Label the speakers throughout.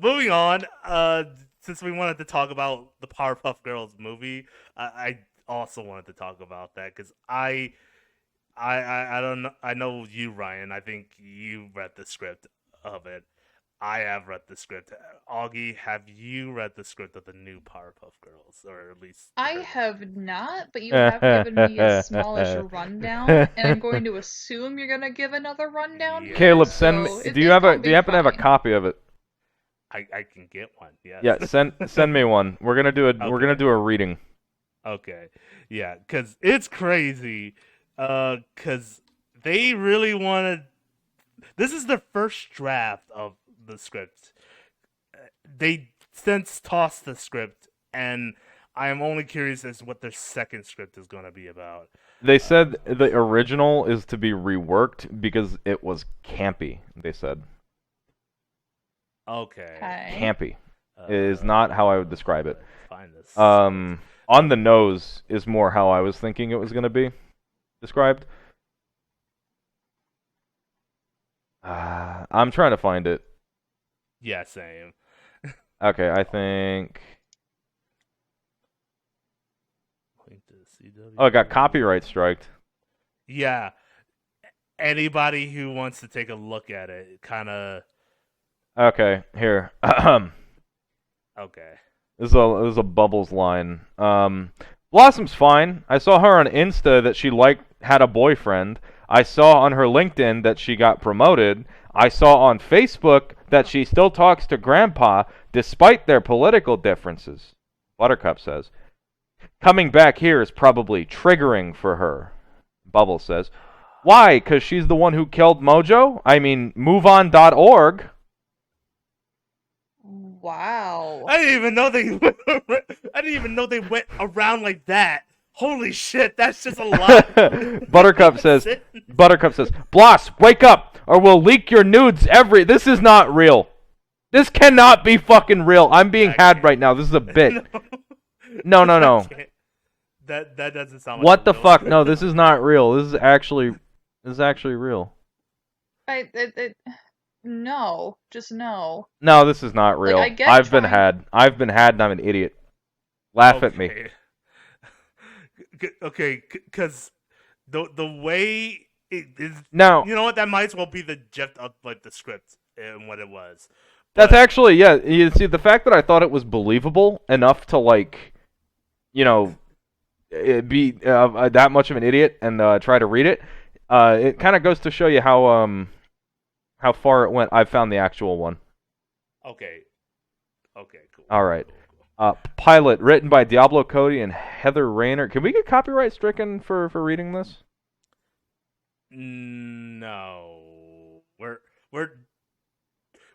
Speaker 1: Moving on. Since we wanted to talk about the Powerpuff Girls movie, I also wanted to talk about that because I don't know. I know you, Ryan. I think you read the script of it. I have read the script. Augie, have you read the script of the new Powerpuff Girls, or at least
Speaker 2: I
Speaker 1: heard of
Speaker 2: have not, but you have given me a smallish rundown, and I'm going to assume you're gonna give another
Speaker 1: it?
Speaker 2: rundown here,
Speaker 1: Yeah,
Speaker 3: Caleb, send me.
Speaker 2: so
Speaker 3: Do you
Speaker 2: it's
Speaker 3: have a?
Speaker 2: gonna
Speaker 3: Do you
Speaker 2: be
Speaker 3: happen to have a
Speaker 2: fine.
Speaker 3: copy of it?
Speaker 1: I can get one. Yes.
Speaker 3: Yeah, send me one. We're gonna do a we're gonna
Speaker 1: Okay.
Speaker 3: do a reading.
Speaker 1: Okay. Yeah, because it's crazy. Because they really wanted. This is the first draft of the script. They since tossed the script, and I am only curious as to what their second script is going to be about.
Speaker 3: They
Speaker 1: Uh,
Speaker 3: said the original is to be reworked because it was campy. They said
Speaker 1: okay.
Speaker 2: Okay.
Speaker 3: campy is not how I would describe it.
Speaker 1: Let's find this script.
Speaker 3: On the nose is more how I was thinking it was gonna be described. I'm trying to find it.
Speaker 1: Yeah, same.
Speaker 3: Okay, I think.
Speaker 1: Link to CW.
Speaker 3: Oh, it got copyright striked.
Speaker 1: Yeah. Anybody who wants to take a look at it, kind of.
Speaker 3: Okay, here.
Speaker 1: Okay.
Speaker 3: This is a Bubbles line. Blossom's fine. I saw her on Insta that she had a boyfriend. I saw on her LinkedIn that she got promoted. I saw on Facebook that she still talks to Grandpa despite their political differences. Buttercup says. Coming back here is probably triggering for her. Bubbles says. Why? 'Cause she's the one who killed Mojo? I mean, moveon.org.
Speaker 2: Wow.
Speaker 1: I didn't even know they. I didn't even know they went around like that. Holy shit, that's just a lot.
Speaker 3: Buttercup says, Bloss, wake up, or we'll leak your nudes This is not real. This cannot be fucking real. I'm being had right now. This is a bit. No, no, no.
Speaker 1: That doesn't sound like
Speaker 3: What the
Speaker 1: real.
Speaker 3: fuck? No, this is not real. This is actually real.
Speaker 2: I no, just no.
Speaker 3: No, this is not real.
Speaker 2: I get
Speaker 3: I've been
Speaker 2: trying-
Speaker 3: had. I've been had and I'm an idiot. Laugh at me.
Speaker 1: Okay, because the way it is.
Speaker 3: Now,
Speaker 1: You know what? That might as well be the gist of like the script and what it was.
Speaker 3: that's
Speaker 1: But
Speaker 3: actually, yeah. You see, the fact that I thought it was believable enough to, like, you know, be that much of an idiot and try to read it, it kind of goes to show you how far it went. I found the actual one.
Speaker 1: okay. Okay, cool.
Speaker 3: All right.
Speaker 1: Cool.
Speaker 3: Pilot, written by Diablo Cody and Heather Rayner. Can we get copyright stricken for reading this?
Speaker 1: No,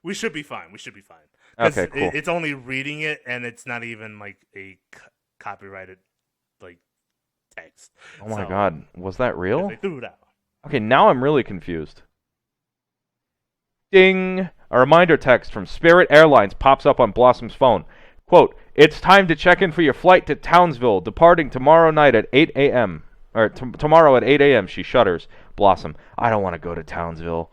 Speaker 1: we should be fine. We should be fine.
Speaker 3: Okay, cool.
Speaker 1: It's only reading it, and it's not even like a copyrighted like text.
Speaker 3: Oh my
Speaker 1: So,
Speaker 3: god, was that
Speaker 1: 'cause
Speaker 3: real?
Speaker 1: they threw it out.
Speaker 3: Okay, now I'm really confused. Ding! A reminder text from Spirit Airlines pops up on Blossom's phone. Quote, it's time to check in for your flight to Townsville, departing tomorrow night at 8 a.m. Or tomorrow at 8 a.m. She shudders. Blossom, I don't want to go to Townsville.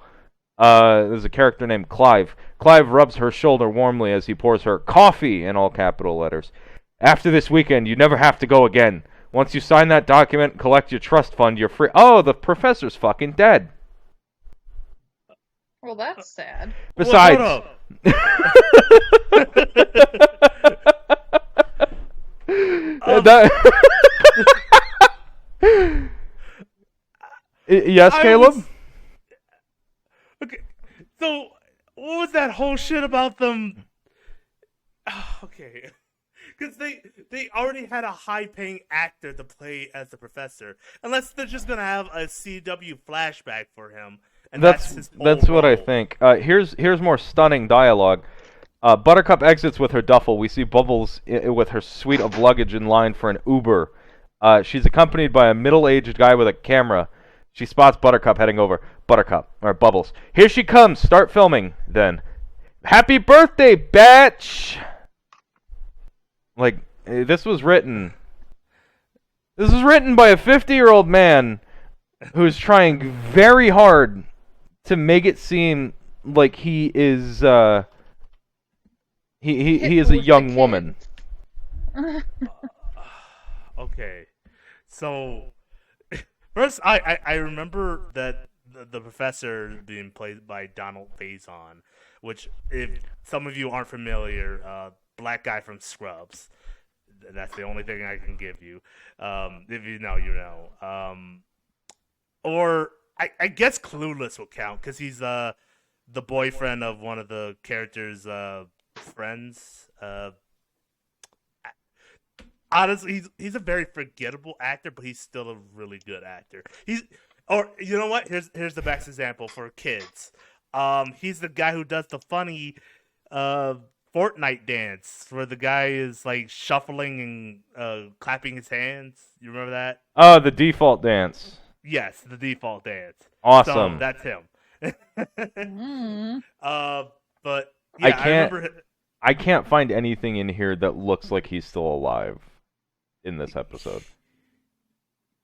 Speaker 3: There's a character named Clive. Clive rubs her shoulder warmly as he pours her coffee in all capital letters. After this weekend, you never have to go again. Once you sign that document and collect your trust fund, you're free. Oh, the professor's fucking dead.
Speaker 2: Well, that's sad.
Speaker 3: Besides,
Speaker 1: Well,
Speaker 3: that... yes, Caleb?
Speaker 1: Okay, so what was that whole shit about them? Okay, because they already had a high-paying actor to play as the professor. Unless they're just gonna have a CW flashback for him, and that's his whole
Speaker 3: That's what I
Speaker 1: role.
Speaker 3: think. Here's more stunning dialogue. Buttercup exits with her duffel. We see Bubbles with her suite of luggage in line for an Uber. She's accompanied by a middle-aged guy with a camera. She spots Buttercup heading over. Buttercup, or Bubbles. Here she comes. Start filming. Then, happy birthday, bitch! Like, this was written. This was written by a 50-year-old man who's trying very hard to make it seem like he is He
Speaker 2: Hit
Speaker 3: is a
Speaker 2: both the
Speaker 3: young
Speaker 2: kids.
Speaker 3: woman.
Speaker 1: Okay, so first I remember that the professor being played by Donald Faison, which if some of you aren't familiar, black guy from Scrubs. That's the only thing I can give you. If you know, you know. Or I guess Clueless will count because he's the boyfriend of one of the characters' friends. Honestly, he's a very forgettable actor, but he's still a really good actor. Or you know what? Here's the best example for kids. He's the guy who does the funny uh Fortnite dance where the guy is like shuffling and clapping his hands. You remember that?
Speaker 3: Oh, the default dance.
Speaker 1: Yes, the default dance. So
Speaker 3: Awesome.
Speaker 1: that's him.
Speaker 2: Mm.
Speaker 1: But
Speaker 3: I
Speaker 1: yeah,
Speaker 3: can't-
Speaker 1: remember.
Speaker 3: I can't find anything in here that looks like he's still alive in this episode.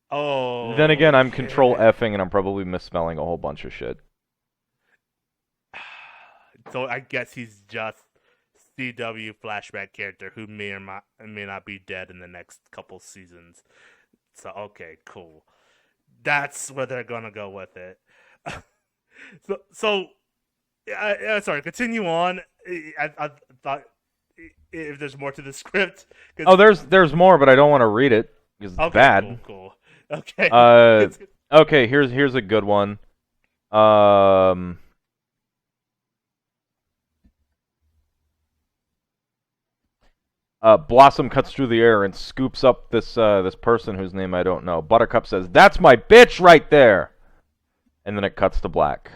Speaker 1: Oh.
Speaker 3: Then again, I'm
Speaker 1: okay.
Speaker 3: control Fing and I'm probably misspelling a whole bunch of shit.
Speaker 1: So I guess he's just CW flashback character who may not be dead in the next couple seasons. So okay, cool. That's where they're gonna go with it. so sorry. Continue on. I thought if there's more to the script. 'Cause-
Speaker 3: Oh, there's more, but I don't want to read it because it's
Speaker 1: okay,
Speaker 3: bad.
Speaker 1: Cool. Okay.
Speaker 3: Okay, here's a good one. Blossom cuts through the air and scoops up this person whose name I don't know. Buttercup says, "That's my bitch right there," and then it cuts to black.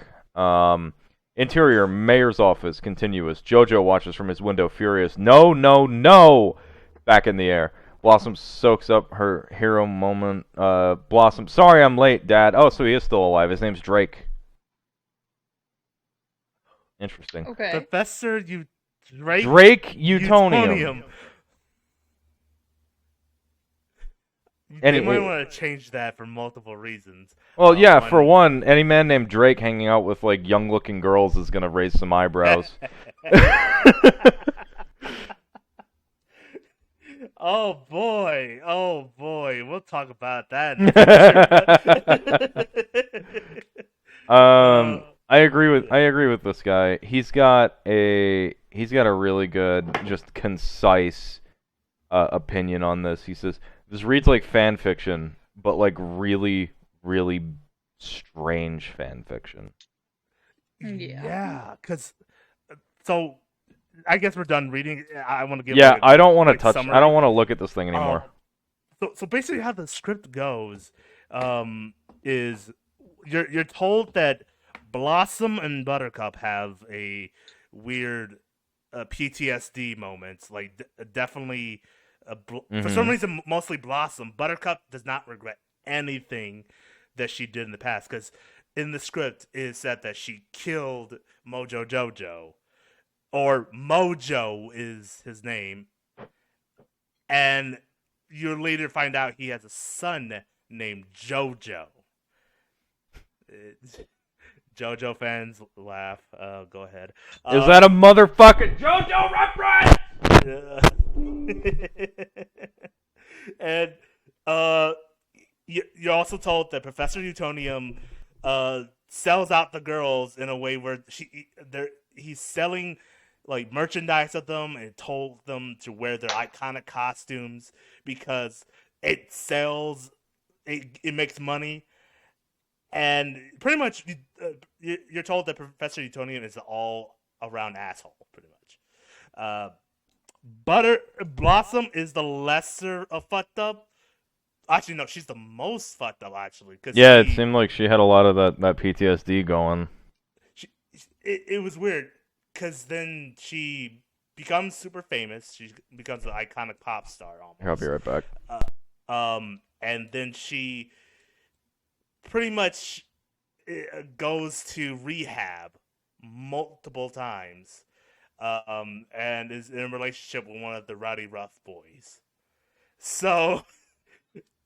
Speaker 3: Interior, mayor's office, continuous. Jojo watches from his window, furious. No, no, no! Back in the air. Blossom soaks up her hero moment. Blossom, sorry I'm late, Dad. Oh, so he is still alive. His name's Drake. Interesting.
Speaker 2: Okay.
Speaker 1: Professor Drake
Speaker 3: Utonium.
Speaker 1: They
Speaker 3: Any-
Speaker 1: might want to change that for multiple reasons.
Speaker 3: Well, yeah,
Speaker 1: One-
Speaker 3: for one, any man named Drake hanging out with, like, young-looking girls is gonna raise some eyebrows.
Speaker 1: Oh boy, we'll talk about that.
Speaker 3: I agree with this guy. He's got a really good, just concise opinion on this. He says this reads like fan fiction, but like really, really strange fan fiction.
Speaker 2: Yeah.
Speaker 1: Because so I guess we're done reading. I want to give.
Speaker 3: Yeah,
Speaker 1: like, a
Speaker 3: I don't want to
Speaker 1: quick
Speaker 3: touch.
Speaker 1: summary.
Speaker 3: I don't want to look at this thing anymore.
Speaker 1: So basically, how the script goes, is you're told that Blossom and Buttercup have a weird PTSD moments. Like definitely, for some reason, mostly Blossom. Buttercup does not regret anything that she did in the past because in the script it is said that she killed Mojo Jojo, or Mojo is his name, and you later find out he has a son named Jojo. Jojo fans laugh. Go ahead.
Speaker 3: Is that a motherfucking JoJo reference?
Speaker 1: And you're also told that Professor Utonium sells out the girls in a way where he's selling like merchandise of them and told them to wear their iconic costumes because it sells, it makes money, and pretty much you're told that Professor Utonium is all around asshole, pretty much. Blossom is the lesser of fucked up. Actually, no, she's the most fucked up. Actually, because
Speaker 3: Yeah, it seemed like she had a lot of that PTSD going.
Speaker 1: It was weird because then she becomes super famous. She becomes an iconic pop star almost.
Speaker 3: Here, I'll be right back.
Speaker 1: And then she pretty much goes to rehab multiple times, and is in a relationship with one of the Rowdy Rough boys. So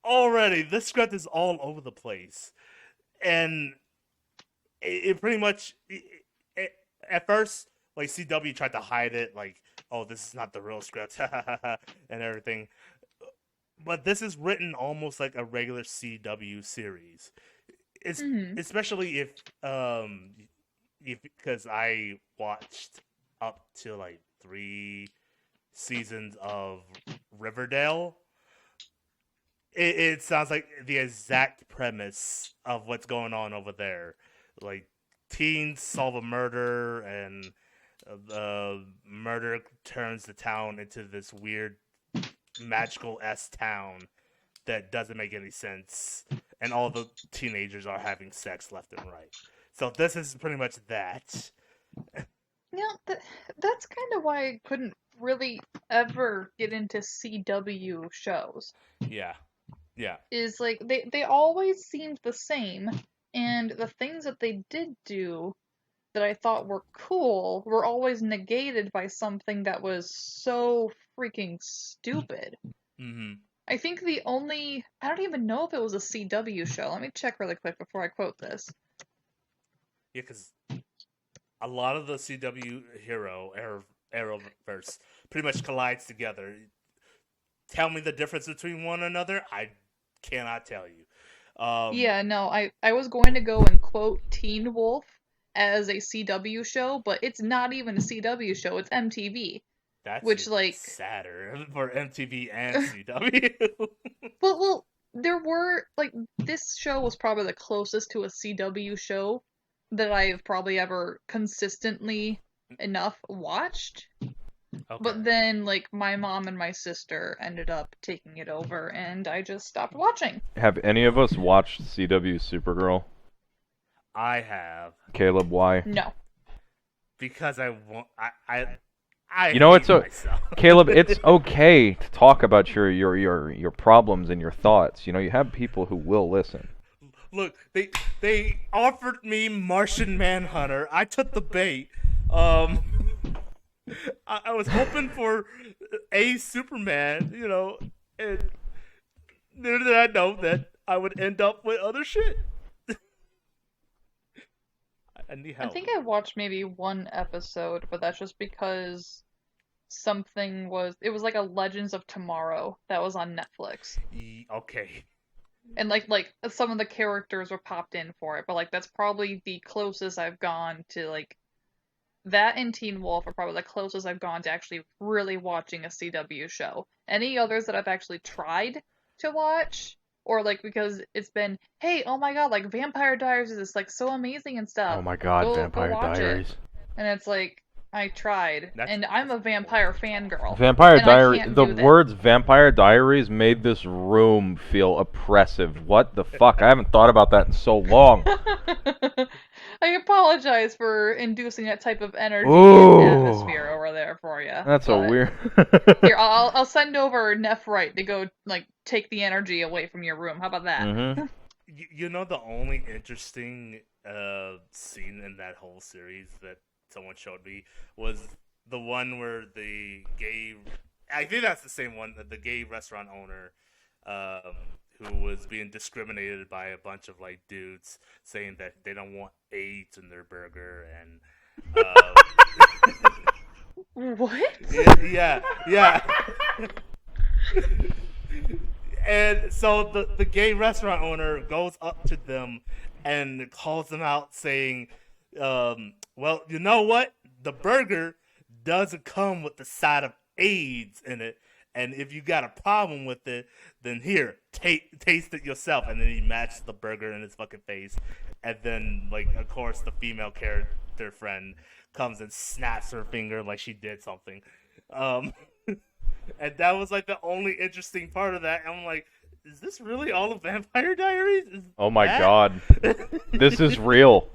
Speaker 1: already this script is all over the place, and it pretty much at first, like, CW tried to hide it, like, oh, this is not the real script, and everything. But this is written almost like a regular CW series. It's
Speaker 2: Mhm.
Speaker 1: especially if because I watched up to like 3 seasons of Riverdale. It sounds like the exact premise of what's going on over there. Like teens solve a murder, and the murder turns the town into this weird magical town that doesn't make any sense, and all the teenagers are having sex left and right. So this is pretty much that.
Speaker 2: Yeah, that's kind of why I couldn't really ever get into CW shows.
Speaker 1: Yeah, yeah,
Speaker 2: Is like they always seemed the same, and the things that they did do that I thought were cool were always negated by something that was so freaking stupid.
Speaker 1: hmm
Speaker 2: I think I don't even know if it was a CW show. Let me check really quick before I quote this.
Speaker 1: yeah. Because a lot of the CW Arrowverse pretty much collides together. Tell me the difference between one another. I cannot tell you.
Speaker 2: Yeah, no, I was going to go and quote Teen Wolf as a CW show, but it's not even a CW show, it's MTV.
Speaker 1: That's
Speaker 2: Which,
Speaker 1: even
Speaker 2: like,
Speaker 1: sadder for MTV and CW.
Speaker 2: well, there were, like, this show was probably the closest to a CW show that I've probably ever consistently enough watched.
Speaker 1: Okay.
Speaker 2: But then, like, my mom and my sister ended up taking it over, and I just stopped watching.
Speaker 3: Have any of us watched CW Supergirl?
Speaker 1: I have,
Speaker 3: Caleb, why?
Speaker 2: No.
Speaker 1: because I want. I
Speaker 3: You know,
Speaker 1: hate
Speaker 3: it's a-
Speaker 1: myself.
Speaker 3: Caleb, it's okay to talk about your problems and your thoughts. You know, you have people who will listen.
Speaker 1: Look, they offered me Martian Manhunter. I took the bait. I was hoping for a Superman, you know, and little did I know that I would end up with other shit. I need
Speaker 2: I
Speaker 1: help.
Speaker 2: think I watched maybe one episode, but that's just because it was like a Legends of Tomorrow that was on Netflix.
Speaker 1: Okay.
Speaker 2: And like some of the characters were popped in for it, but like that's probably the closest I've gone to like that and Teen Wolf are probably the closest I've gone to actually really watching a CW show. Any others that I've actually tried to watch, or like because it's been, hey, oh my god, like Vampire Diaries is like so amazing and stuff.
Speaker 3: Oh my God,
Speaker 2: Go
Speaker 3: Vampire
Speaker 2: watch it.
Speaker 3: Diaries.
Speaker 2: And it's like, I tried, and I'm a
Speaker 1: that's
Speaker 2: vampire fangirl.
Speaker 3: Vampire
Speaker 2: And I
Speaker 3: Diaries.
Speaker 2: can't
Speaker 3: The
Speaker 2: do that.
Speaker 3: words Vampire Diaries made this room feel oppressive. What the fuck? I haven't thought about that in so long.
Speaker 2: I apologize for inducing that type of energy
Speaker 3: Ooh.
Speaker 2: and atmosphere over there for you.
Speaker 3: That's so
Speaker 2: but
Speaker 3: weird.
Speaker 2: Here, I'll send over Nephrite to go like take the energy away from your room. How about that?
Speaker 3: Mhm.
Speaker 1: You know, the only interesting scene in that whole series that someone showed me was the one where the gay. I think that's the same one. The gay restaurant owner, who was being discriminated by a bunch of like dudes, saying that they don't want AIDS in their burger, and
Speaker 2: What?
Speaker 1: yeah. And so the gay restaurant owner goes up to them and calls them out, saying, well, you know what? The burger doesn't come with the side of AIDS in it. And if you got a problem with it, then here, taste it yourself. And then he matches the burger in his fucking face. And then, like, of course, the female character friend comes and snaps her finger like she did something. And that was, like, the only interesting part of that. And I'm like, is this really all of Vampire Diaries?
Speaker 3: Oh my
Speaker 1: that?
Speaker 3: God. This is real.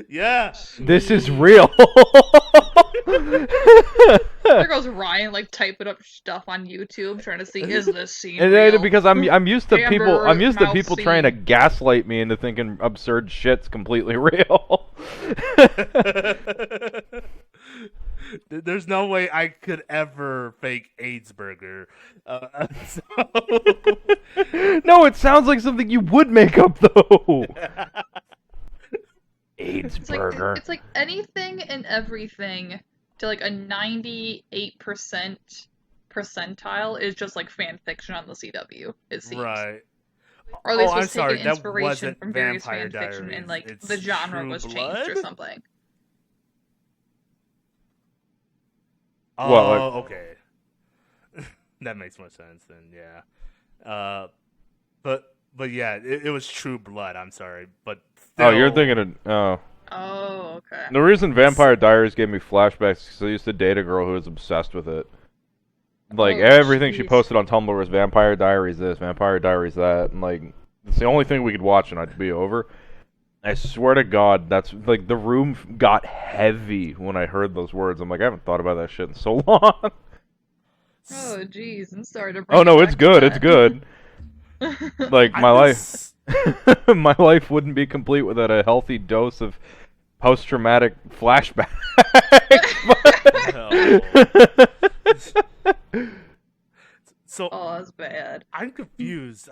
Speaker 1: Yeah.
Speaker 3: This is real.
Speaker 2: There goes Ryan like typing up stuff on YouTube trying to see is this scene
Speaker 3: And
Speaker 2: real?
Speaker 3: because I'm used to people
Speaker 2: Amber
Speaker 3: people
Speaker 2: Mouth
Speaker 3: trying to
Speaker 2: scene.
Speaker 3: gaslight me into thinking absurd shit's completely real.
Speaker 1: There's no way I could ever fake AIDS burger. So...
Speaker 3: No, it sounds like something you would make up though. AIDS
Speaker 2: It's like
Speaker 3: burger.
Speaker 2: it's like anything and everything to like a 98% percentile is just like fan fiction on the CW, it seems.
Speaker 1: Right.
Speaker 2: Or at
Speaker 1: Oh,
Speaker 2: least
Speaker 1: I'm
Speaker 2: was
Speaker 1: sorry.
Speaker 2: taking
Speaker 1: That
Speaker 2: inspiration
Speaker 1: wasn't
Speaker 2: from various
Speaker 1: Vampire
Speaker 2: fan fiction and
Speaker 1: Diaries.
Speaker 2: like
Speaker 1: It's
Speaker 2: the genre
Speaker 1: True
Speaker 2: was
Speaker 1: Blood?
Speaker 2: changed or something.
Speaker 3: Well, like-
Speaker 1: Oh, okay. That makes more sense then. Yeah. But yeah, it was True Blood. I'm sorry, but
Speaker 3: Oh, you're
Speaker 1: still-
Speaker 3: thinking of. Oh.
Speaker 2: Oh, okay.
Speaker 3: The reason Vampire Diaries gave me flashbacks is 'cause I used to date a girl who was obsessed with it. Like,
Speaker 2: Oh,
Speaker 3: everything she
Speaker 2: jeez.
Speaker 3: posted on Tumblr was Vampire Diaries this, Vampire Diaries that, and like, it's the only thing we could watch and I'd be over. I swear to God, that's, like, the room got heavy when I heard those words. I'm like, I haven't thought about that shit in so long.
Speaker 2: Oh, jeez, I'm sorry to bring
Speaker 3: Oh
Speaker 2: it
Speaker 3: no,
Speaker 2: back
Speaker 3: it's
Speaker 2: to
Speaker 3: good, it's
Speaker 2: that.
Speaker 3: good. Like,
Speaker 1: I
Speaker 3: my life,
Speaker 1: just-
Speaker 3: my life wouldn't be complete without a healthy dose of post-traumatic flashbacks.
Speaker 1: So
Speaker 2: Oh, that's bad.
Speaker 1: I'm confused.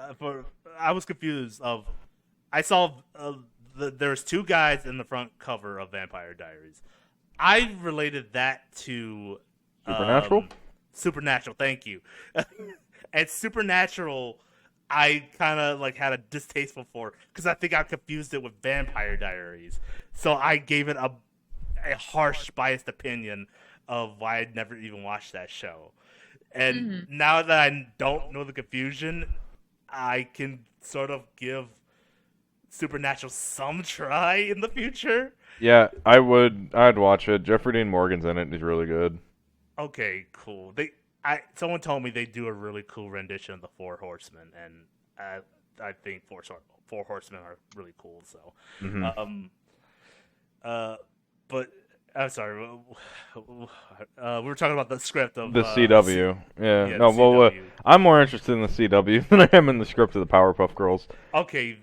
Speaker 1: I was confused of. I saw there's two guys in the front cover of Vampire Diaries. I related that to
Speaker 3: Supernatural?
Speaker 1: Supernatural. Thank you. And Supernatural, I kind of like had a distasteful for because I think I confused it with Vampire Diaries. So I gave it a harsh, biased opinion of why I'd never even watched that show. And now that I don't know the confusion, I can sort of give Supernatural some try in the future.
Speaker 3: Yeah, I'd watch it. Jeffrey Dean Morgan's in it. He's really good.
Speaker 1: Okay, cool. Someone told me they do a really cool rendition of the Four Horsemen, and I think Four Horsemen are really cool. So,
Speaker 3: Mhm.
Speaker 1: but I'm sorry. We were talking about the script of
Speaker 3: The CW. Yeah.
Speaker 1: yeah,
Speaker 3: No,
Speaker 1: the
Speaker 3: well,
Speaker 1: CW.
Speaker 3: I'm more interested in the CW than I am in the script of the Powerpuff Girls.
Speaker 1: Okay,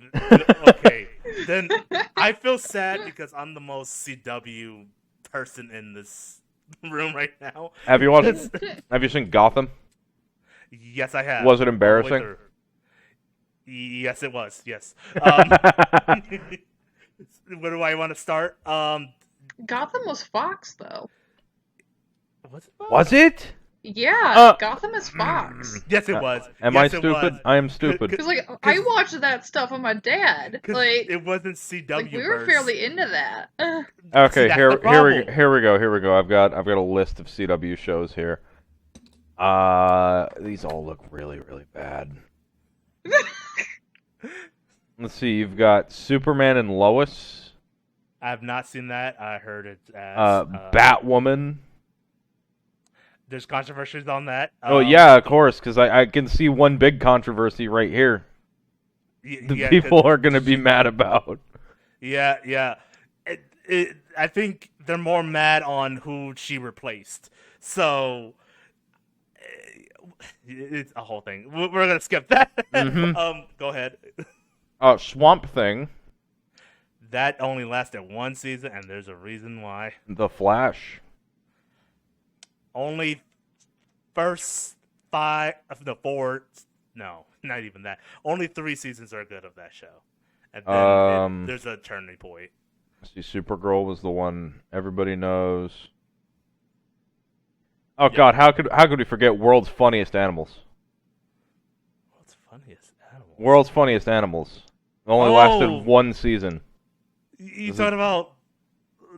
Speaker 1: okay. Then I feel sad because I'm the most CW person in this room right now.
Speaker 3: Have you watched? Have you seen Gotham?
Speaker 1: Yes, I have.
Speaker 3: Was it
Speaker 1: All the way
Speaker 3: embarrassing?
Speaker 1: through. Yes, it was. Yes. Where do I want to start?
Speaker 2: Gotham was Fox, though.
Speaker 1: Was it?
Speaker 3: Was it?
Speaker 2: Yeah, Gotham is Fox.
Speaker 1: Yes, it was.
Speaker 3: Am
Speaker 1: yes,
Speaker 3: I
Speaker 1: it
Speaker 3: stupid?
Speaker 1: was.
Speaker 3: I am stupid.
Speaker 2: Because, like, I watched that stuff with my dad.
Speaker 1: 'Cause
Speaker 2: Like,
Speaker 1: it wasn't CW.
Speaker 2: like we were fairly into that.
Speaker 3: Okay,
Speaker 1: that's
Speaker 3: here
Speaker 1: the
Speaker 3: we
Speaker 1: problem.
Speaker 3: here we go. I've got a list of CW shows here. These all look really bad. Let's see. You've got Superman and Lois,
Speaker 1: I have not seen that. I heard it as
Speaker 3: Batwoman.
Speaker 1: There's controversies on that.
Speaker 3: Oh yeah, of course, because I can see one big controversy right here. The
Speaker 1: yeah,
Speaker 3: people
Speaker 1: 'cause-
Speaker 3: are gonna be mad about.
Speaker 1: Yeah, yeah. I think they're more mad on who she replaced. So it's a whole thing. We're gonna skip that.
Speaker 3: Mhm.
Speaker 1: Go ahead.
Speaker 3: Swamp Thing,
Speaker 1: That only lasted one season, and there's a reason why.
Speaker 3: The Flash.
Speaker 1: Only first four. No, not even that. Only 3 seasons are good of that show, and then there's a turning point.
Speaker 3: See, Supergirl was the one everybody knows. Oh
Speaker 1: Yeah.
Speaker 3: God, how could we forget World's Funniest Animals?
Speaker 1: What's funniest animal?
Speaker 3: World's Funniest Animals. It only
Speaker 1: Oh.
Speaker 3: lasted one season.
Speaker 1: You talking about?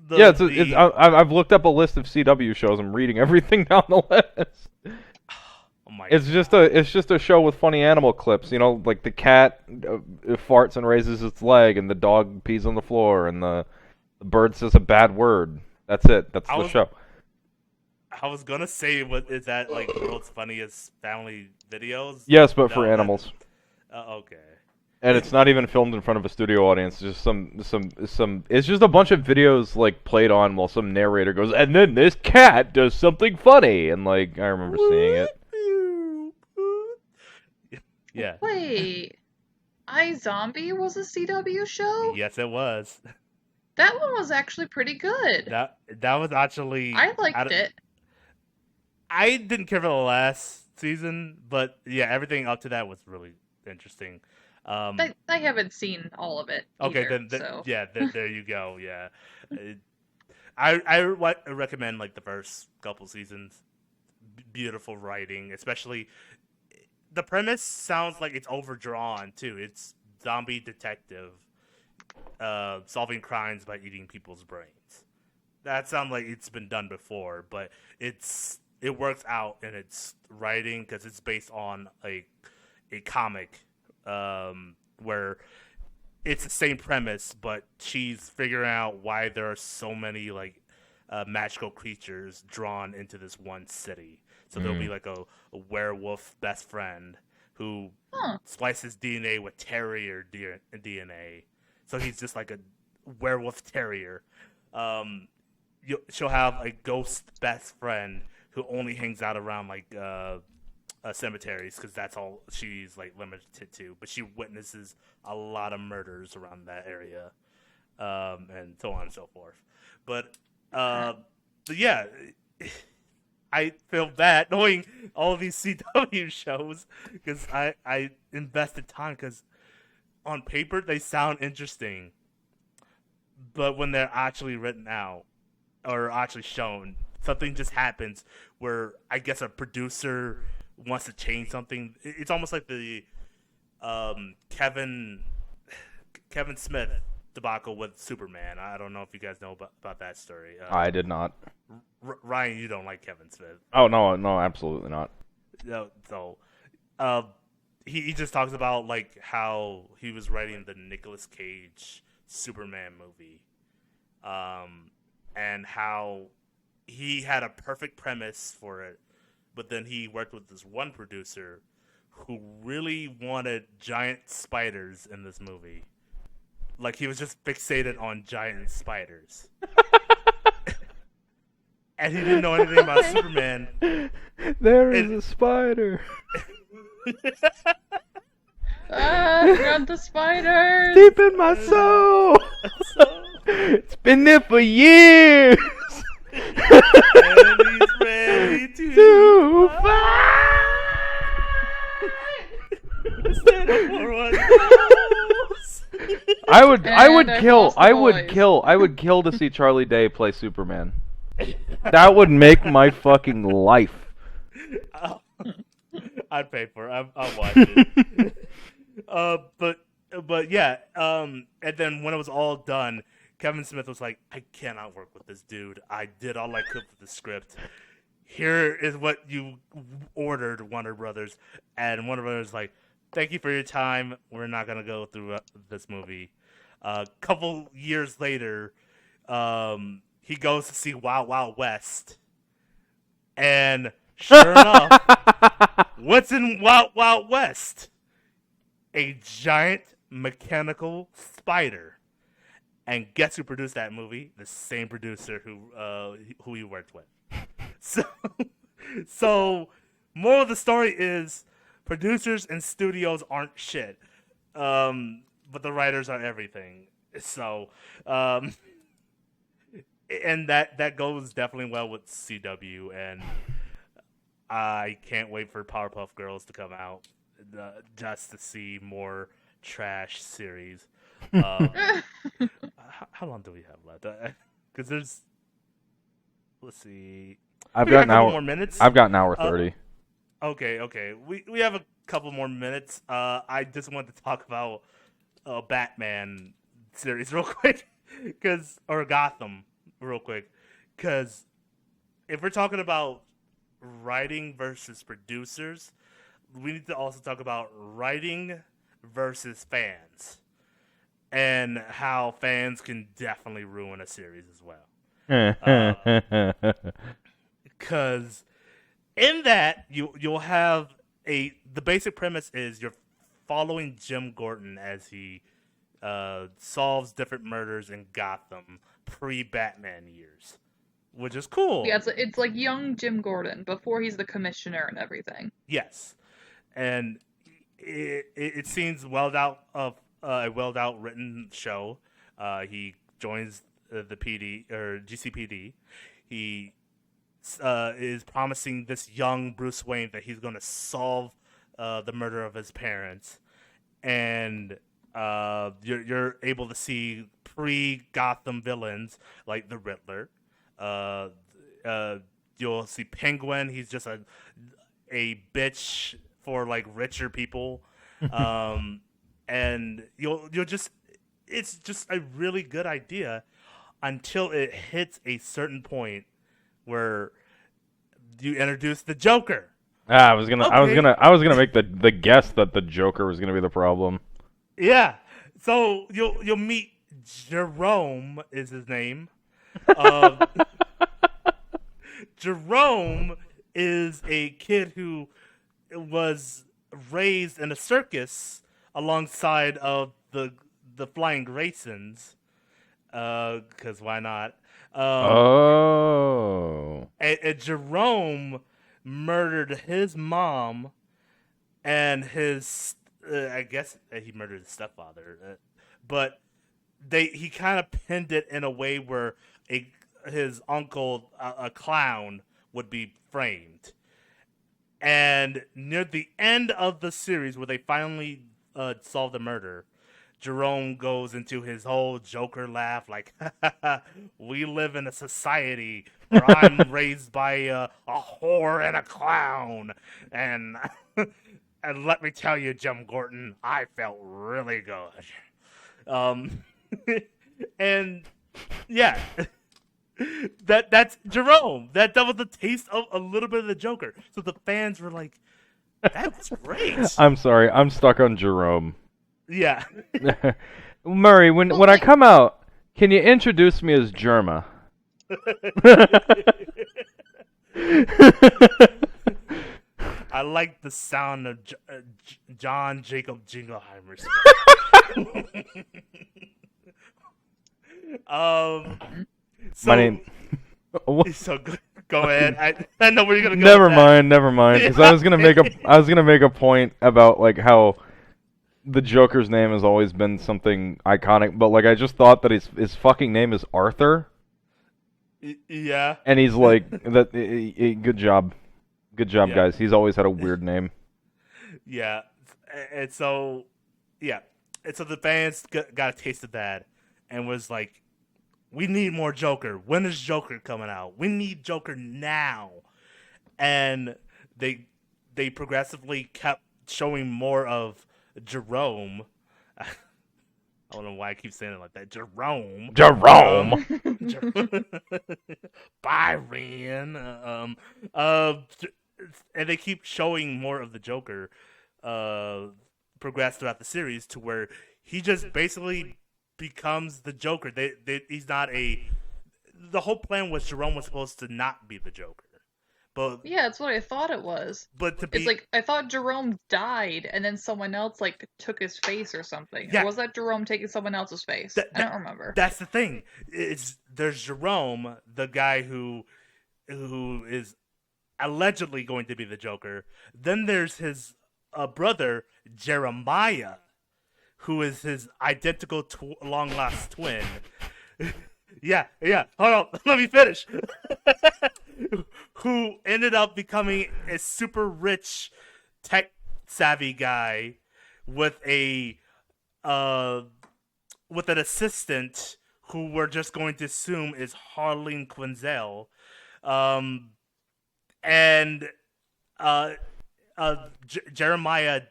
Speaker 3: Yeah, I've looked up a list of CW shows. I'm reading everything down the list.
Speaker 1: Oh my
Speaker 3: It's just a show with funny animal clips. You know, like the cat farts and raises its leg, and the dog pees on the floor, and the bird says a bad word. That's it. That's the show.
Speaker 1: I was gonna say, is that like world's funniest family videos?
Speaker 3: Yes, but for
Speaker 1: No,
Speaker 3: animals.
Speaker 1: Okay.
Speaker 3: And it's not even filmed in front of a studio audience. It's just some. It's just a bunch of videos like played on while some narrator goes, and then this cat does something funny, and like I remember seeing it.
Speaker 1: Yeah.
Speaker 2: Wait, iZombie was a CW show?
Speaker 1: Yes, it was.
Speaker 2: That one was actually pretty good.
Speaker 1: That was actually.
Speaker 2: I liked it.
Speaker 1: I didn't care for the last season, but yeah, everything up to that was really interesting.
Speaker 2: I haven't seen all of it.
Speaker 1: Okay,
Speaker 2: either,
Speaker 1: then
Speaker 2: so.
Speaker 1: yeah, there you go. Yeah, I recommend like the first couple seasons. Beautiful writing, especially the premise sounds like it's overdrawn too. It's zombie detective solving crimes by eating people's brains. That sounds like it's been done before, but it works out in its writing because it's based on a comic where it's the same premise, but she's figuring out why there are so many like magical creatures drawn into this one city. So there'll be like a werewolf best friend who splices DNA with terrier DNA. So he's just like a werewolf terrier. She'll have a ghost best friend who only hangs out around like cemeteries because that's all she's like limited to. But she witnesses a lot of murders around that area, and so on and so forth. But yeah, I feel bad knowing all of these CW shows because I invested time because on paper they sound interesting, but when they're actually written out or actually shown, something just happens where I guess a producer wants to change something. It's almost like the Kevin Smith debacle with Superman. I don't know if you guys know about that story.
Speaker 3: I did not.
Speaker 1: Ryan, you don't like Kevin Smith.
Speaker 3: Oh no, absolutely not.
Speaker 1: No, so he just talks about like how he was writing the Nicolas Cage Superman movie, and how he had a perfect premise for it, but then he worked with this one producer who really wanted giant spiders in this movie. Like he was just fixated on giant spiders. And he didn't know anything about Superman.
Speaker 3: There is a spider.
Speaker 2: Got the spiders!
Speaker 3: Deep in my soul. It's been there for years.
Speaker 1: And he's ready to
Speaker 3: fight. I would kill to see Charlie Day play Superman. That would make my fucking life.
Speaker 1: I'd pay for it. I'll watch it. But yeah. And then when it was all done, Kevin Smith was like, "I cannot work with this dude. I did all I could with the script. Here is what you ordered, Warner Brothers." And Warner Brothers was like, "Thank you for your time. We're not gonna go through this movie." Couple years later, he goes to see Wild Wild West, and sure enough, what's in Wild Wild West? A giant mechanical spider. And guess who produced that movie? The same producer who he worked with. So moral of the story is producers and studios aren't shit, but the writers are everything. So, and that goes definitely well with CW, and I can't wait for Powerpuff Girls to come out just to see more trash series. How long do we have left? Because let's see.
Speaker 3: I've got
Speaker 1: a couple more minutes.
Speaker 3: I've got an hour 30.
Speaker 1: Okay. We have a couple more minutes. I just wanted to talk about Batman series real quick, or Gotham real quick, because if we're talking about writing versus producers, we need to also talk about writing versus fans, and how fans can definitely ruin a series as well. Because in that you'll have the basic premise is you're following Jim Gordon as he solves different murders in Gotham pre-Batman years, which is cool.
Speaker 2: Yeah, it's like young Jim Gordon before he's the commissioner and everything.
Speaker 1: Yes, and it seems a well out written show. He joins the PD or GCPD. He is promising this young Bruce Wayne that he's going to solve the murder of his parents, and you're able to see pre-Gotham villains like the Riddler, Uh, you'll see Penguin. He's just a bitch for like richer people. And you'll just it's just a really good idea until it hits a certain point where you introduce the Joker.
Speaker 3: I was
Speaker 1: Okay.
Speaker 3: gonna make the guess that the Joker was gonna be the problem.
Speaker 1: Yeah. So you'll meet Jerome is his name. Um, Jerome is a kid who was raised in a circus alongside of the Flying Graysons. Because why not?
Speaker 3: Oh.
Speaker 1: And Jerome murdered his mom and his. I guess he murdered his stepfather, but he kind of pinned it in a way where his uncle, a clown, would be framed. And near the end of the series, where they finally solve the murder, Jerome goes into his whole Joker laugh, like, "We live in a society where I'm raised by a whore and a clown, and and let me tell you, Jim Gordon, I felt really good." And yeah, that's Jerome. That was the taste of a little bit of the Joker. So the fans were like, "That was great."
Speaker 3: I'm sorry, I'm stuck on Jerome.
Speaker 1: Yeah.
Speaker 3: Murray, when I
Speaker 2: like-
Speaker 3: come out, can you introduce me as Germa?
Speaker 1: I like the sound of John Jacob Jingleheimer's. So,
Speaker 3: My name.
Speaker 1: So go ahead. I know where you're gonna go.
Speaker 3: Never
Speaker 1: with that.
Speaker 3: mind. Because I was gonna make a point about like how the Joker's name has always been something iconic, but like I just thought that his fucking name is Arthur,
Speaker 1: Yeah.
Speaker 3: and he's like that. Good job,
Speaker 1: Yeah.
Speaker 3: guys. He's always had a weird name.
Speaker 1: Yeah. And so, yeah. And so the fans got a taste of that and was like, "We need more Joker. When is Joker coming out? We need Joker now." And they progressively kept showing more of Jerome. I don't know why I keep saying it like that. Jerome. Byron. And they keep showing more of the Joker progress throughout the series to where he just basically becomes the Joker. He's not a. The whole plan was Jerome was supposed to not be the Joker, but
Speaker 2: Yeah, that's what I thought it was.
Speaker 1: to be
Speaker 2: It's like I thought Jerome died and then someone else like took his face or something.
Speaker 1: Yeah.
Speaker 2: Or was that Jerome taking someone else's face? I don't remember.
Speaker 1: That's the thing. There's Jerome, the guy who is allegedly going to be the Joker. Then there's his brother Jeremiah, who is his identical long lost twin. Yeah. Hold on, let me finish. Who ended up becoming a super rich, tech savvy guy with an assistant who we're just going to assume is Harleen Quinzel, and Jeremiah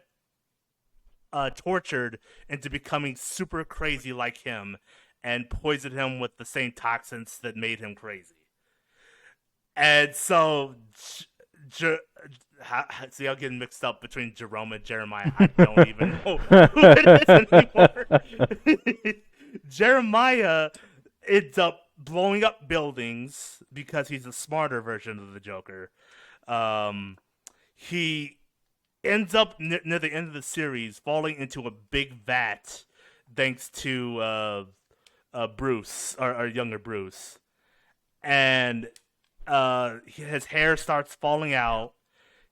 Speaker 1: tortured into becoming super crazy like him, and poisoned him with the same toxins that made him crazy. And so, see, I'm getting mixed up between Jerome and Jeremiah. I don't even know who it is anymore. Jeremiah ends up blowing up buildings because he's a smarter version of the Joker. He ends up near the end of the series falling into a big vat thanks to Bruce, our younger Bruce. And his hair starts falling out,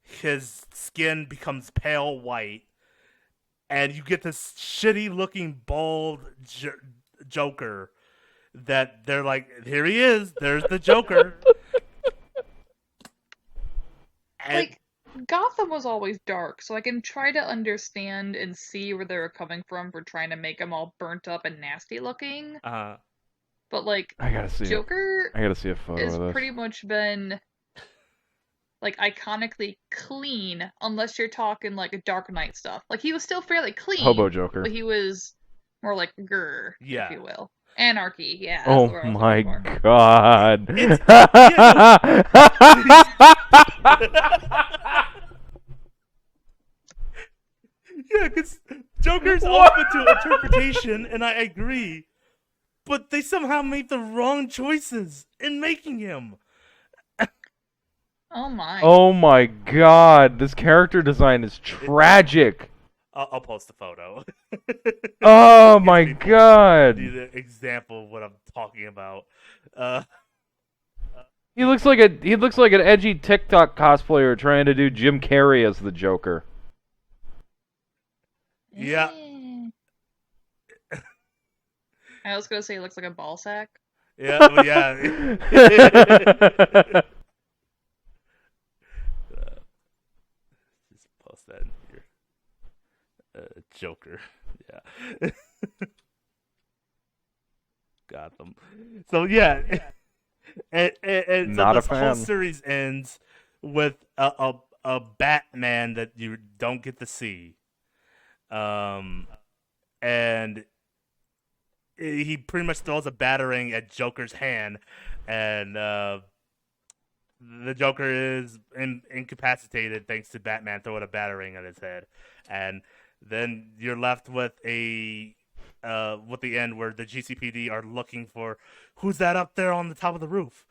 Speaker 1: his skin becomes pale white, and you get this shitty looking bald Joker that they're like, "Here he is, there's the Joker." And,
Speaker 2: Like Gotham was always dark, so I can try to understand and see where they were coming from for trying to make them all burnt up and nasty looking. But like
Speaker 3: I gotta see it.
Speaker 2: Joker
Speaker 3: I gotta see a photo
Speaker 2: has
Speaker 3: of this.
Speaker 2: pretty much been like iconically clean, unless you're talking like a Dark Knight stuff. Like he was still fairly clean,
Speaker 3: Hobo Joker.
Speaker 2: but he was more like grr,
Speaker 1: Yeah.
Speaker 2: if you will. Anarchy, yeah. That's
Speaker 3: Oh
Speaker 2: the word I was
Speaker 3: my
Speaker 2: looking for.
Speaker 3: god.
Speaker 1: Yeah, because Joker's
Speaker 3: What?
Speaker 1: open to interpretation, and I agree. But they somehow made the wrong choices in making him.
Speaker 2: Oh my.
Speaker 3: Oh my god. This character design is tragic.
Speaker 1: I'll post the photo.
Speaker 3: Oh
Speaker 1: Gives
Speaker 3: my
Speaker 1: people
Speaker 3: god.
Speaker 1: The example of what I'm talking about.
Speaker 3: He looks like an edgy TikTok cosplayer trying to do Jim Carrey as the Joker.
Speaker 1: Yeah.
Speaker 2: I was gonna say he looks like a ball sack.
Speaker 1: Yeah, well, yeah. Just post that in here. Joker. Yeah. Gotham. So yeah, and
Speaker 3: Not
Speaker 1: so
Speaker 3: a
Speaker 1: this whole
Speaker 3: fan.
Speaker 1: series ends with a Batman that you don't get to see, and he pretty much throws a battering at Joker's hand, and the Joker is incapacitated thanks to Batman throwing a battering at his head, and then you're left with the end where the GCPD are looking for who's that up there on the top of the roof?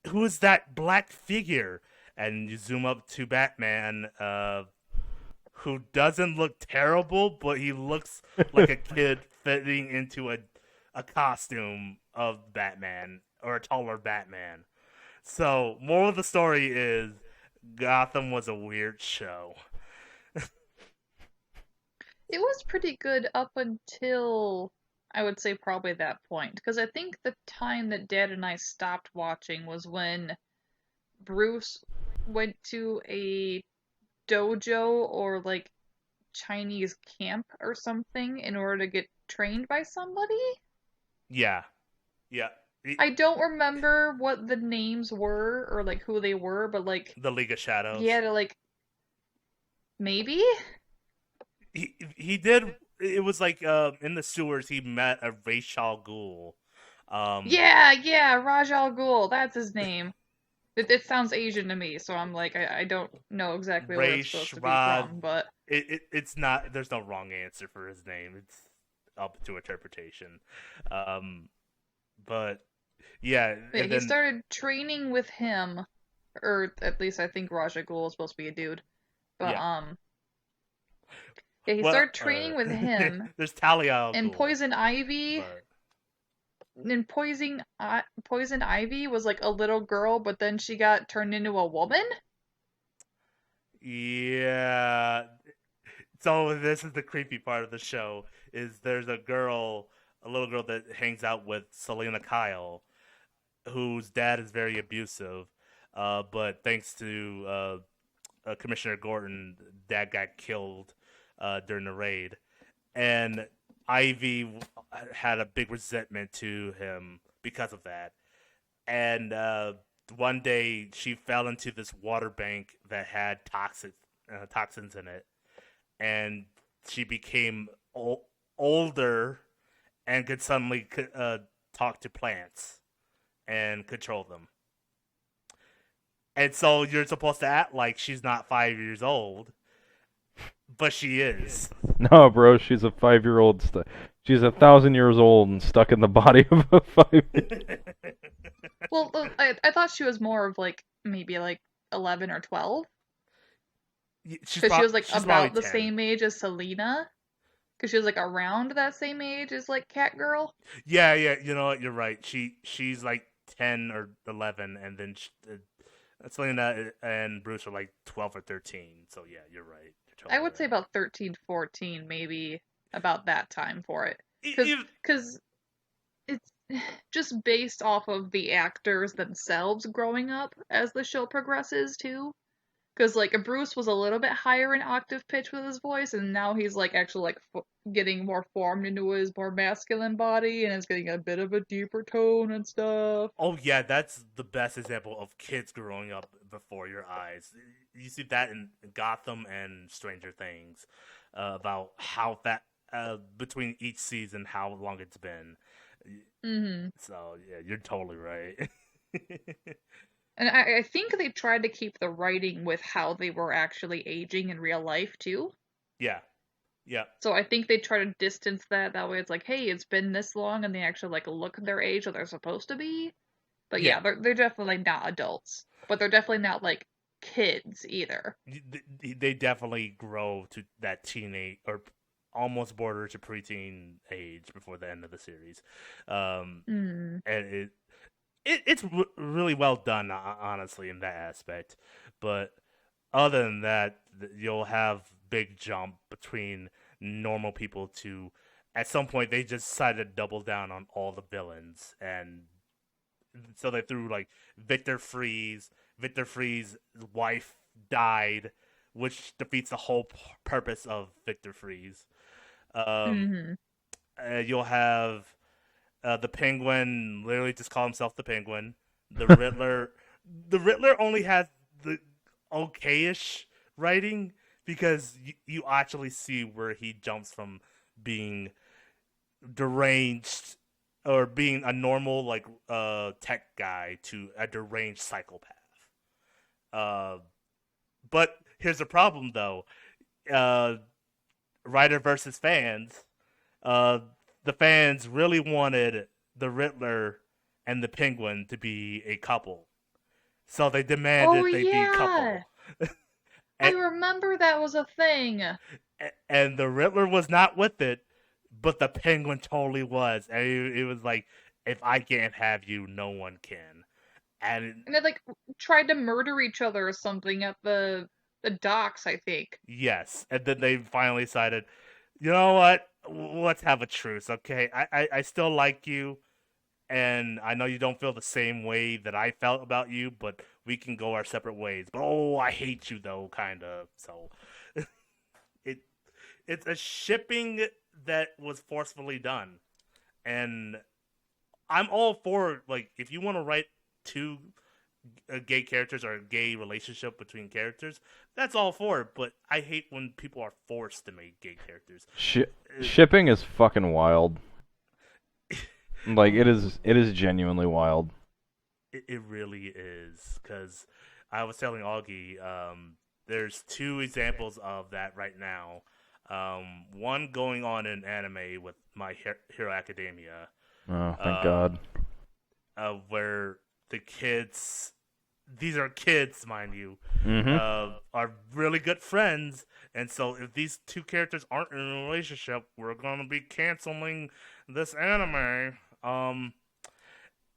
Speaker 1: Who is that black figure? And you zoom up to Batman, who doesn't look terrible, but he looks like a kid fitting into a costume of Batman or a taller Batman. So, moral of the story is Gotham was a weird show.
Speaker 2: It was pretty good up until I would say probably that point, because I think the time that Dad and I stopped watching was when Bruce went to a dojo or like Chinese camp or something in order to get trained by somebody.
Speaker 1: Yeah.
Speaker 2: I don't remember what the names were or like who they were, but like
Speaker 1: The League of Shadows.
Speaker 2: he had to like maybe?
Speaker 1: He did. It was like in the sewers he met a Ra's al Ghul.
Speaker 2: Yeah, Raj Al Ghul, that's his name. It sounds Asian to me, so I'm like, I don't know exactly where it's supposed to be from, but
Speaker 1: it's not. There's no wrong answer for his name. It's up to interpretation. But yeah, and
Speaker 2: he
Speaker 1: then,
Speaker 2: started training with him, or at least I think Raj Al Ghul is supposed to be a dude, but
Speaker 1: Yeah.
Speaker 2: yeah, he
Speaker 1: well,
Speaker 2: started training with him,
Speaker 1: There's Talia al
Speaker 2: and
Speaker 1: Ghul,
Speaker 2: Poison Ivy.
Speaker 1: but-
Speaker 2: And Poison Ivy was like a little girl, but then she got turned into a woman.
Speaker 1: Yeah. So this is the creepy part of the show. Is there's a little girl that hangs out with Selena Kyle, whose dad is very abusive. But thanks to Commissioner Gordon, dad got killed during the raid, and Ivy had a big resentment to him because of that. And one day she fell into this water bank that had toxins in it, and she became older and could suddenly talk to plants and control them. And so you're supposed to act like she's not 5 years old, but she is.
Speaker 3: No, bro, she's a 5-year-old. She's 1,000 years old and stuck in the body of a 5.
Speaker 2: Well, I thought she was more of like maybe like 11 or 12, because she was like
Speaker 1: she's
Speaker 2: about
Speaker 1: probably
Speaker 2: the
Speaker 1: 10.
Speaker 2: same age as Selena, because she was like around that same age as like Catgirl.
Speaker 1: Yeah, you know what? You're right. She's like 10 or 11, and then Selena and Bruce are like 12 or 13. So yeah, you're right. You're totally
Speaker 2: I would say
Speaker 1: right.
Speaker 2: about 13, 14, maybe about that time for it.
Speaker 1: E-
Speaker 2: Because it's just based off of the actors themselves growing up as the show progresses too. Because like Bruce was a little bit higher in octave pitch with his voice, and now he's like actually like getting more formed into his more masculine body, and is getting a bit of a deeper tone and stuff.
Speaker 1: Oh yeah, that's the best example of kids growing up before your eyes. You see that in Gotham and Stranger Things, about how that between each season, how long it's been.
Speaker 2: Mm-hmm.
Speaker 1: So yeah, you're totally right.
Speaker 2: And I think they tried to keep the writing with how they were actually aging in real life too.
Speaker 1: Yeah, yeah,
Speaker 2: So I think they try to distance that. That way it's like, hey, it's been this long, and they actually like look their age that they're supposed to be. But yeah,
Speaker 1: yeah.
Speaker 2: they're definitely not adults. But they're definitely not like kids either.
Speaker 1: They definitely grow to that teenage or almost border to preteen age before the end of the series,
Speaker 2: Mm.
Speaker 1: and it's really well done, honestly, in that aspect. But other than that, you'll have big jump between normal people to. At some point, they just decided to double down on all the villains, and so they threw like Victor Freeze. Victor Freeze's wife died, which defeats the whole purpose of Victor Freeze. Um,
Speaker 2: Mm-hmm.
Speaker 1: you'll have the Penguin literally just call himself the Penguin. The Riddler, the Riddler only has the okayish writing because you actually see where he jumps from being deranged or being a normal like tech guy to a deranged psychopath. Uh, but here's the problem though. Uh, writer versus fans. Uh, the fans really wanted the Riddler and the Penguin to be a couple, so they
Speaker 2: Oh
Speaker 1: demanded they be a
Speaker 2: yeah,
Speaker 1: couple.
Speaker 2: I
Speaker 1: and,
Speaker 2: remember that was a thing.
Speaker 1: and the Riddler was not with it, but the Penguin totally was, and it was like, if I can't have you, no one can. And
Speaker 2: And they like tried to murder each other or something at the docks, I think.
Speaker 1: yes, and then they finally decided, you know what? Let's have a truce, okay? I still like you, and I know you don't feel the same way that I felt about you, but we can go our separate ways. But oh, I hate you though, kind of. So it it's a shipping that was forcefully done, and I'm all for like if you want to write two gay characters or a gay relationship between characters, that's all for it. But I hate when people are forced to make gay characters.
Speaker 3: Shipping is fucking wild. Like it is genuinely wild.
Speaker 1: It really is because I was telling Augie, there's two examples of that right now. One going on in anime with My Hero Academia,
Speaker 3: Oh, thank God.
Speaker 1: where the kids, these are kids, mind you,
Speaker 3: Mm-hmm.
Speaker 1: are really good friends, and so if these two characters aren't in a relationship, we're gonna be canceling this anime.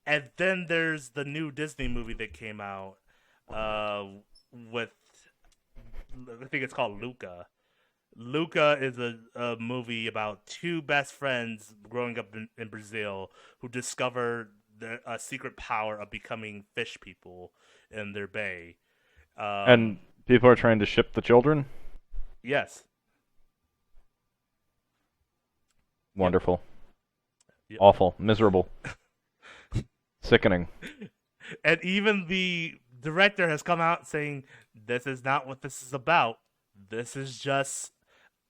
Speaker 1: And then there's the new Disney movie that came out, with I think it's called Luca. Luca is a movie about two best friends growing up in Brazil who discover a secret power of becoming fish people in their bay.
Speaker 3: And people are trying to ship the children.
Speaker 1: Yes.
Speaker 3: Wonderful.
Speaker 1: Yep.
Speaker 3: Awful. Miserable. Sickening.
Speaker 1: And even the director has come out saying this is not what this is about. This is just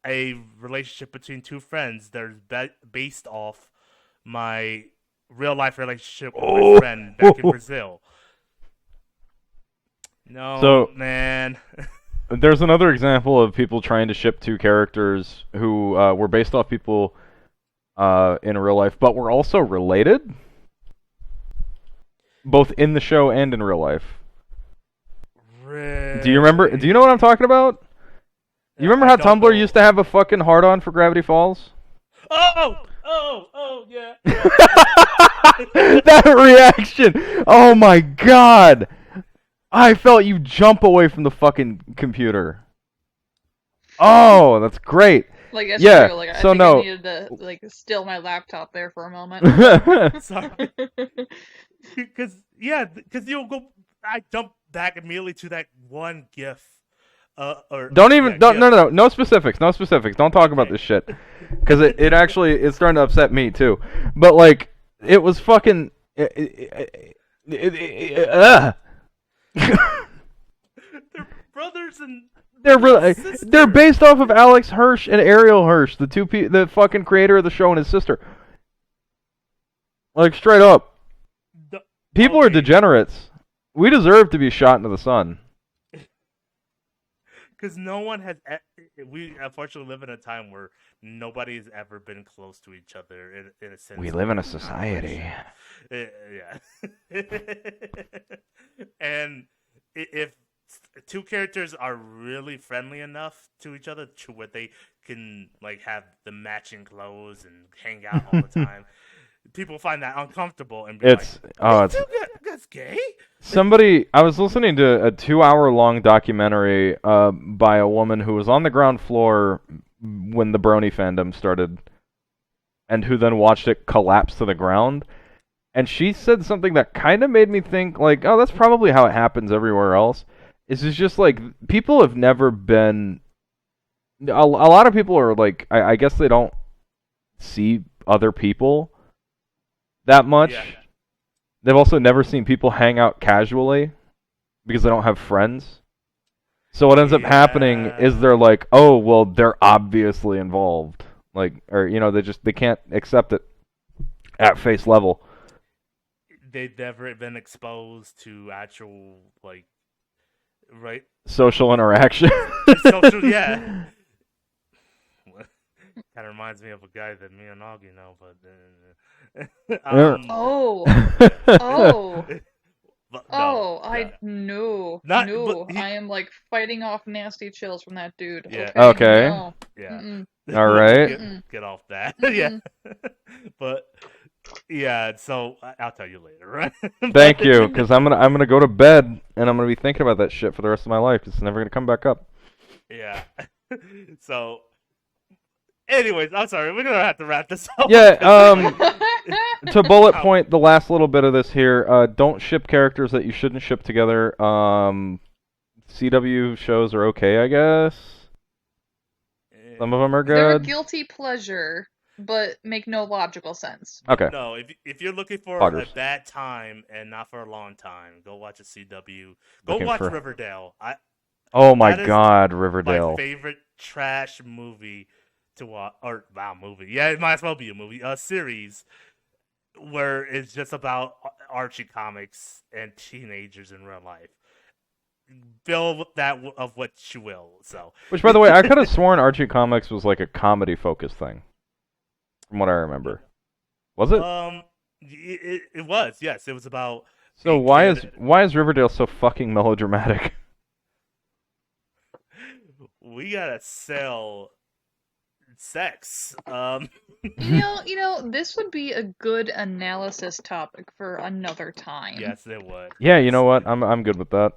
Speaker 1: a relationship between two friends that is based off my real life relationship with my friend back in Brazil. No,
Speaker 3: So-
Speaker 1: man.
Speaker 3: There's another example of people trying to ship two characters who were based off people in real life, but were also related, both in the show and in real life.
Speaker 1: Really?
Speaker 3: Do you remember? Do you know what I'm talking about? You remember
Speaker 1: I
Speaker 3: how
Speaker 1: don't
Speaker 3: Tumblr
Speaker 1: know.
Speaker 3: used to have a fucking hard-on for Gravity Falls?
Speaker 1: Oh, yeah.
Speaker 3: That reaction! Oh my god! I felt you jump away from the fucking computer. Oh, that's great.
Speaker 2: Like that's
Speaker 3: Yeah,
Speaker 2: true. Like I
Speaker 3: so
Speaker 2: think
Speaker 3: no.
Speaker 2: I needed to like still my laptop there for a moment.
Speaker 1: Sorry. Because you'll go. I jump back immediately to that one GIF. Or
Speaker 3: Don't even
Speaker 1: yeah,
Speaker 3: don't
Speaker 1: GIF.
Speaker 3: no specifics, no specifics. Don't talk about
Speaker 1: Okay.
Speaker 3: this shit, because it actually it's starting to upset me too. But like it was fucking.
Speaker 1: They're brothers and
Speaker 3: They're really,
Speaker 1: sister.
Speaker 3: they're based off of Alex Hirsch and Ariel Hirsch, the fucking creator of the show, and his sister. Like straight up,
Speaker 1: The-
Speaker 3: people are
Speaker 1: okay.
Speaker 3: degenerates. We deserve to be shot into the sun.
Speaker 1: Because no one has. We unfortunately live in a time where nobody's ever been close to each other in a sense.
Speaker 3: We
Speaker 1: of
Speaker 3: live in a
Speaker 1: competition.
Speaker 3: society.
Speaker 1: Yeah. And if two characters are really friendly enough to each other to where they can like have the matching clothes and hang out all the time, people find that uncomfortable and be
Speaker 3: It's
Speaker 1: like, that's gay.
Speaker 3: somebody. I was listening to a 2-hour-long documentary by a woman who was on the ground floor when the Brony fandom started, and who then watched it collapse to the ground. And she said something that kind of made me think, like, oh, that's probably how it happens everywhere else. It's just like people have never been. A lot of people are like, I guess they don't see other people that much.
Speaker 1: Yeah.
Speaker 3: They've also never seen people hang out casually because they don't have friends. So what ends up happening is they're like, oh, well, they're obviously involved. Like, or, they can't accept it at face level.
Speaker 1: They've never been exposed to actual like, right?
Speaker 3: Social interaction.
Speaker 1: Social, yeah. Kind of reminds me of a guy that me and Augie know, but
Speaker 2: Oh,
Speaker 1: but
Speaker 2: oh,
Speaker 1: no,
Speaker 2: I
Speaker 1: yeah.
Speaker 2: no,
Speaker 1: Not-
Speaker 2: no.
Speaker 1: but he-
Speaker 2: I am like fighting off nasty chills from that dude.
Speaker 1: Yeah.
Speaker 3: Okay.
Speaker 2: No.
Speaker 1: Yeah.
Speaker 2: Mm-mm.
Speaker 3: All right.
Speaker 1: Get off that.
Speaker 2: Mm-mm.
Speaker 1: Yeah. But yeah, so I'll tell you later, right?
Speaker 3: Thank you, because I'm gonna go to bed and I'm gonna be thinking about that shit for the rest of my life. It's never gonna come back up.
Speaker 1: Yeah. So, anyways, I'm sorry. We're gonna have to wrap this up.
Speaker 3: Yeah. To bullet point the last little bit of this here. Don't ship characters that you shouldn't ship together. CW shows are okay, I guess. Some of them are
Speaker 2: They're a
Speaker 3: good.
Speaker 2: guilty pleasure, but make no logical sense.
Speaker 3: Okay.
Speaker 1: No, if you're looking for
Speaker 3: Poggers.
Speaker 1: a bad time and not for a long time, go watch a CW. Go
Speaker 3: Looking
Speaker 1: watch
Speaker 3: for-
Speaker 1: Riverdale.
Speaker 3: Oh my
Speaker 1: That is
Speaker 3: God,
Speaker 1: My
Speaker 3: Riverdale.
Speaker 1: favorite trash movie to watch, or movie. Yeah, it might as well be a movie. A series where it's just about Archie comics and teenagers in real life. Fill that of what you will. So,
Speaker 3: Which, by the way, I could have sworn Archie Comics was like a comedy-focused thing, from what I remember. Was it?
Speaker 1: it was, yes, it was about.
Speaker 3: So
Speaker 1: a
Speaker 3: why
Speaker 1: kid-
Speaker 3: is Riverdale so fucking melodramatic?
Speaker 1: We gotta sell sex.
Speaker 2: You know, this would be a good analysis topic for another time.
Speaker 1: Yes, it would.
Speaker 3: Yeah, you know what? I'm good with that.